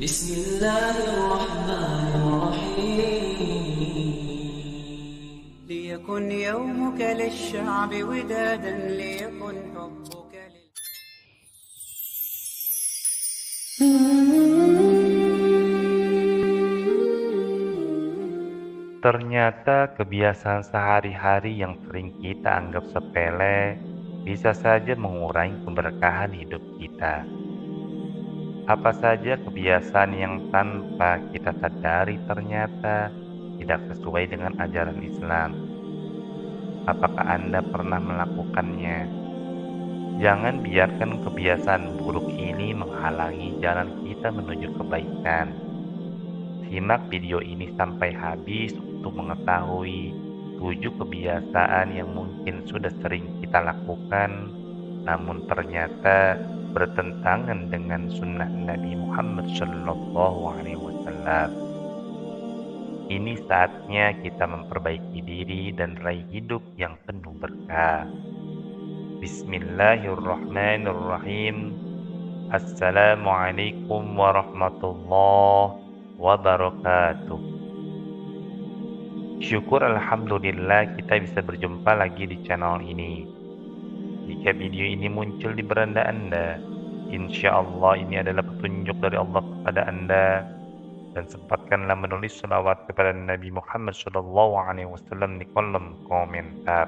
بسم الله الرحمن الرحيم ليكن يومك للشعب ودادا ليكن حبك Ternyata kebiasaan sehari-hari yang sering kita anggap sepele bisa saja mengurangi keberkahan hidup kita. Apa saja kebiasaan yang tanpa kita sadari ternyata tidak sesuai dengan ajaran Islam? Apakah Anda pernah melakukannya? Jangan biarkan kebiasaan buruk ini menghalangi jalan kita menuju kebaikan. Simak video ini sampai habis untuk mengetahui 7 kebiasaan yang mungkin sudah sering kita lakukan, namun ternyata bertentangan dengan sunnah Nabi Muhammad SAW. Ini saatnya kita memperbaiki diri dan raih hidup yang penuh berkah. Bismillahirrahmanirrahim. Assalamualaikum warahmatullahi wabarakatuh. Syukur alhamdulillah kita bisa berjumpa lagi di channel ini. Jika video ini muncul di beranda Anda, insya Allah ini adalah petunjuk dari Allah kepada Anda, dan sempatkanlah menulis selawat kepada Nabi Muhammad SAW di kolom komentar.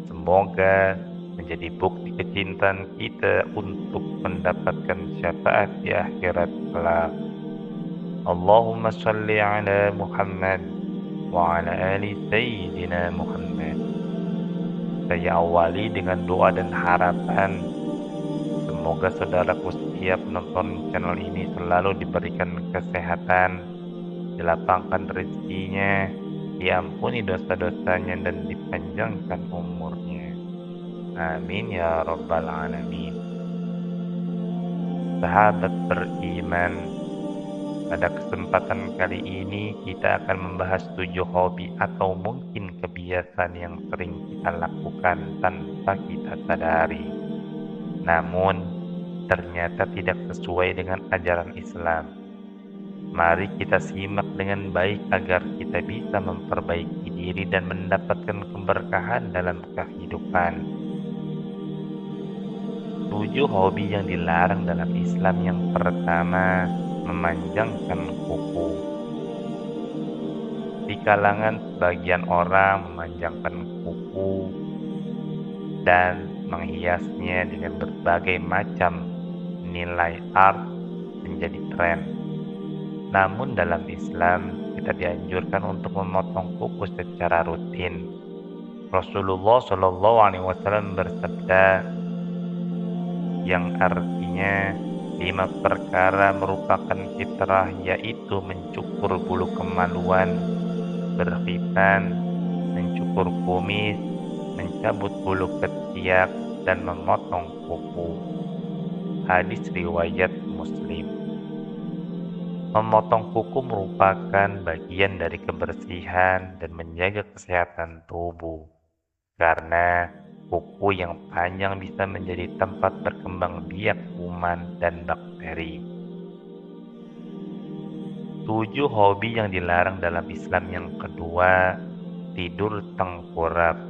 Semoga menjadi bukti kecintaan kita untuk mendapatkan syafaat di akhirat kelak. Allahumma salli ala Muhammad wa ala ali Sayyidina Muhammad. Saya awali dengan doa dan harapan semoga saudaraku setiap menonton channel ini selalu diberikan kesehatan, dilapangkan rezekinya, diampuni dosa-dosanya, dan dipanjangkan umurnya. Amin ya rabbal alamin. Sahabat beriman, pada kesempatan kali ini kita akan membahas 7 hobi atau mungkin kebiasaan yang sering kita lakukan tanpa kita sadari, namun ternyata tidak sesuai dengan ajaran Islam. Mari kita simak dengan baik agar kita bisa memperbaiki diri dan mendapatkan keberkahan dalam kehidupan. 7 hobi yang dilarang dalam Islam. Yang pertama, memanjangkan kuku. Di kalangan sebagian orang, memanjangkan kuku dan menghiasnya dengan berbagai macam nilai art menjadi tren. Namun dalam Islam kita dianjurkan untuk memotong kuku secara rutin. Rasulullah SAW bersabda, yang artinya 5 perkara merupakan fitrah, yaitu mencukur bulu kemaluan, berkhitan, mencukur kumis, mencabut bulu ketiak, dan memotong kuku. Hadis riwayat Muslim. Memotong kuku merupakan bagian dari kebersihan dan menjaga kesehatan tubuh, karena kuku yang panjang bisa menjadi tempat berkembang biak kuman dan bakteri. 7 hobi yang dilarang dalam Islam. Yang kedua, tidur tengkurap.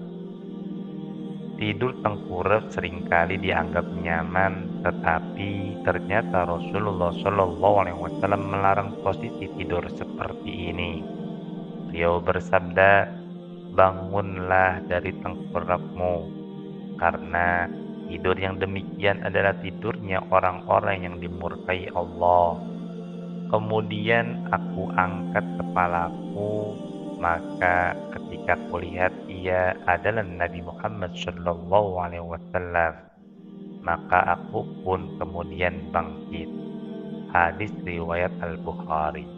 Tidur tengkurap seringkali dianggap nyaman, tetapi ternyata Rasulullah SAW melarang posisi tidur seperti ini. Beliau bersabda, bangunlah dari tengkurapmu, karena tidur yang demikian adalah tidurnya orang-orang yang dimurkai Allah. Kemudian aku angkat kepalaku, maka ketika kulihat ia adalah Nabi Muhammad SAW, maka aku pun kemudian bangkit. Hadis riwayat Al-Bukhari.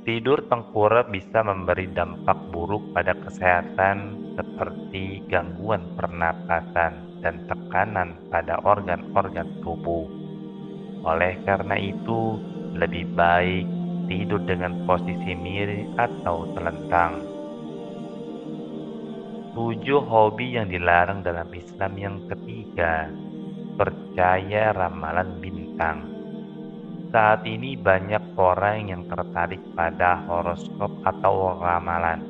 Tidur tengkurap bisa memberi dampak buruk pada kesehatan seperti gangguan pernapasan dan tekanan pada organ-organ tubuh. Oleh karena itu, lebih baik tidur dengan posisi miring atau telentang. 7 hobi yang dilarang dalam Islam. Yang ketiga, percaya ramalan bintang. Saat ini banyak orang yang tertarik pada horoskop atau ramalan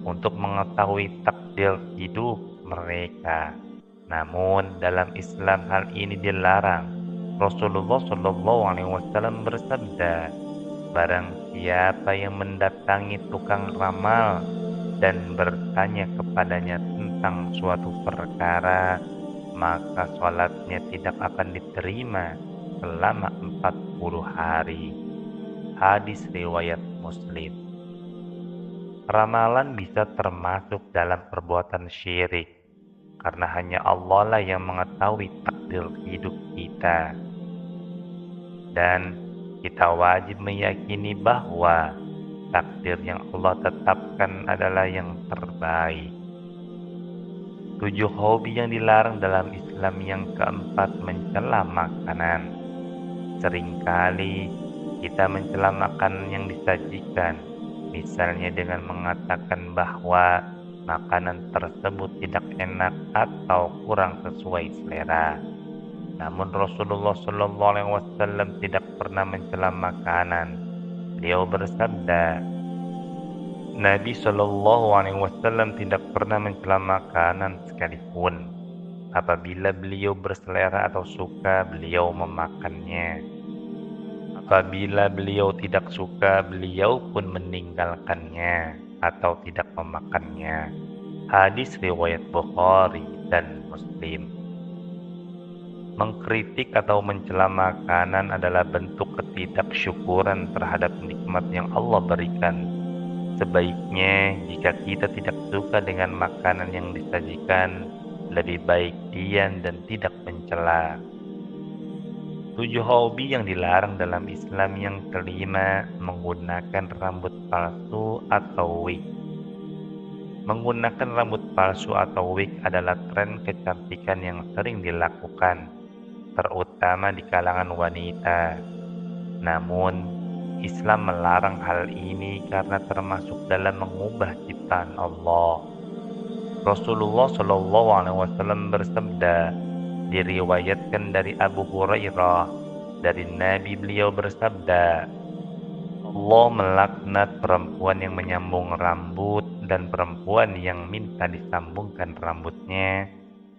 untuk mengetahui takdir hidup mereka. Namun dalam Islam hal ini dilarang. Rasulullah Shallallahu Alaihi Wasallam bersabda, barang siapa yang mendatangi tukang ramal dan bertanya kepadanya tentang suatu perkara, maka sholatnya tidak akan diterima selama 40 hari. Hadis riwayat Muslim. Ramalan bisa termasuk dalam perbuatan syirik, karena hanya Allah lah yang mengetahui takdir hidup kita. Dan kita wajib meyakini bahwa takdir yang Allah tetapkan adalah yang terbaik. 7 hobi yang dilarang dalam Islam. Yang keempat, mencela makanan. Seringkali kita mencela makanan yang disajikan, misalnya dengan mengatakan bahwa makanan tersebut tidak enak atau kurang sesuai selera. Namun Rasulullah Shallallahu Alaihi Wasallam tidak pernah mencela makanan. Beliau bersabda, Nabi Shallallahu Alaihi Wasallam tidak pernah mencela makanan sekalipun. Apabila beliau berselera atau suka, beliau memakannya. Apabila beliau tidak suka, beliau pun meninggalkannya atau tidak memakannya. Hadis riwayat Bukhari dan Muslim. Mengkritik atau mencela makanan adalah bentuk ketidaksyukuran terhadap nikmat yang Allah berikan. Sebaiknya jika kita tidak suka dengan makanan yang disajikan, lebih baik diam dan tidak mencela. 7 hobi yang dilarang dalam Islam. Yang kelima, menggunakan rambut palsu atau wig. Menggunakan rambut palsu atau wig adalah tren kecantikan yang sering dilakukan, terutama di kalangan wanita. Namun, Islam melarang hal ini karena termasuk dalam mengubah ciptaan Allah. Rasulullah Shallallahu Alaihi Wasallam bersabda, diriwayatkan dari Abu Hurairah, dari Nabi beliau bersabda, Allah melaknat perempuan yang menyambung rambut dan perempuan yang minta disambungkan rambutnya,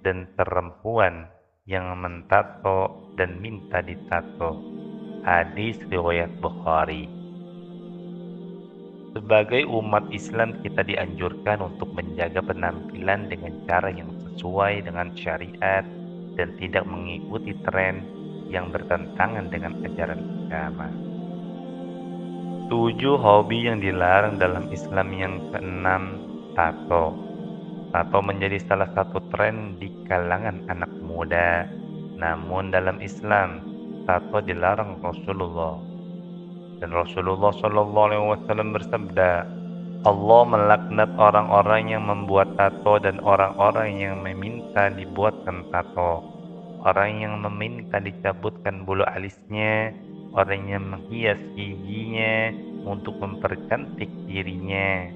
dan perempuan yang mentato dan minta ditato. Hadis riwayat Bukhari. Sebagai umat Islam, kita dianjurkan untuk menjaga penampilan dengan cara yang sesuai dengan syariat dan tidak mengikuti tren yang bertentangan dengan ajaran agama. 7 hobi yang dilarang dalam Islam. Yang keenam, tato. Tato menjadi salah satu tren di kalangan anak muda. Namun dalam Islam, tato dilarang Rasulullah. Dan Rasulullah Shallallahu Alaihi Wasallam bersabda, Allah melaknat orang-orang yang membuat tato dan orang-orang yang meminta dibuatkan tato, orang yang meminta dicabutkan bulu alisnya, orang yang menghias giginya untuk mempercantik dirinya,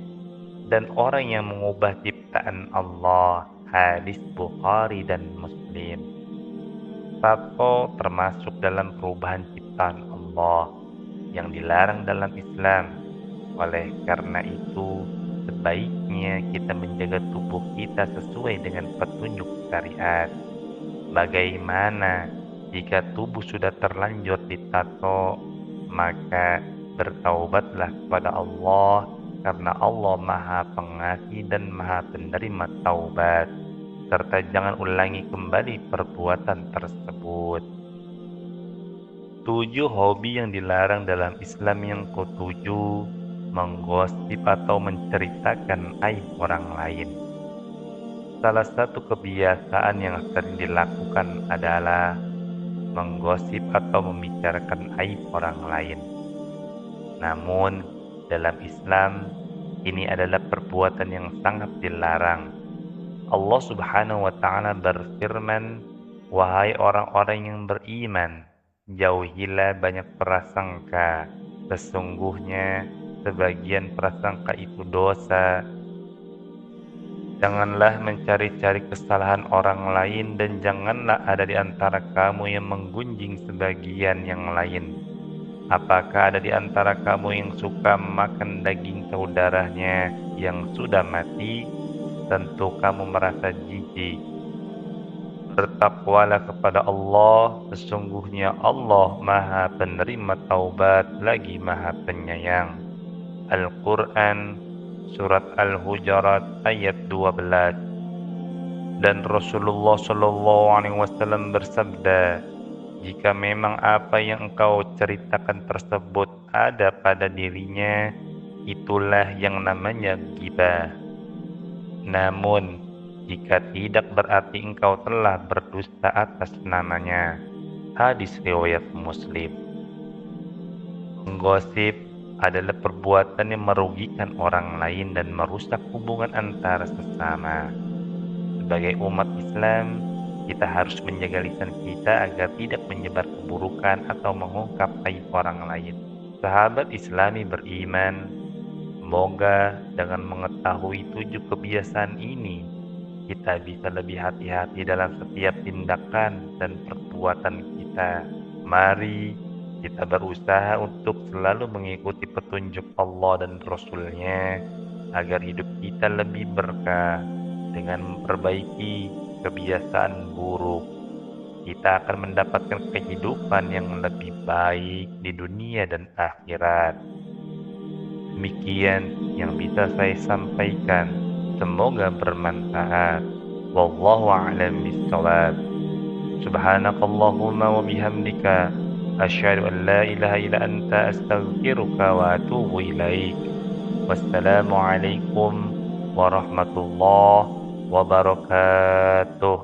dan orang yang mengubah ciptaan Allah. Hadis Bukhari dan Muslim. Tato termasuk dalam perubahan ciptaan Allah yang dilarang dalam Islam. Oleh karena itu, sebaiknya kita menjaga tubuh kita sesuai dengan petunjuk syariat. Bagaimana jika tubuh sudah terlanjur ditato? Maka bertaubatlah kepada Allah, karena Allah Maha Pengasih dan Maha Penerima taubat, serta jangan ulangi kembali perbuatan tersebut. 7 hobi yang dilarang dalam Islam. Yang ketujuh, menggosip atau menceritakan aib orang lain. Salah satu kebiasaan yang sering dilakukan adalah menggosip atau membicarakan aib orang lain. Namun, dalam Islam, ini adalah perbuatan yang sangat dilarang. Allah Subhanahu wa Ta'ala berfirman, wahai orang-orang yang beriman, jauhilah banyak prasangka, sesungguhnya sebagian prasangka itu dosa, Janganlah mencari-cari kesalahan orang lain dan janganlah ada di antara kamu yang menggunjing sebagian yang lain. Apakah ada di antara kamu yang suka makan daging saudaranya yang sudah mati? Tentu kamu merasa jijik. Bertakwalah kepada Allah, sesungguhnya Allah Maha Penerima Taubat lagi Maha Penyayang. Al-Quran Surat Al-Hujurat ayat 12. Dan Rasulullah SAW bersabda, jika memang apa yang engkau ceritakan tersebut ada pada dirinya, itulah yang namanya ghibah. Namun, jika tidak berarti engkau telah berdusta atas namanya. Hadis riwayat Muslim. Menggosip adalah perbuatan yang merugikan orang lain dan merusak hubungan antara sesama. Sebagai umat Islam, kita harus menjaga lisan kita agar tidak menyebar keburukan atau mengungkap aib orang lain. Sahabat Islami beriman, semoga dengan mengetahui 7 kebiasaan ini, kita bisa lebih hati-hati dalam setiap tindakan dan perbuatan kita. Mari kita berusaha untuk selalu mengikuti petunjuk Allah dan Rasul-Nya agar hidup kita lebih berkah. Dengan memperbaiki kebiasaan buruk, kita akan mendapatkan kehidupan yang lebih baik di dunia dan akhirat. Demikian yang bisa saya sampaikan. Semoga bermanfaat. Wallahu a'lam bishawab. Subhanakallahumma wa bihamdika asyhadu an la ilaha illa anta astaghfiruka wa atubu ilaik. Wassalamu alaikum warahmatullahi wabarakatuh.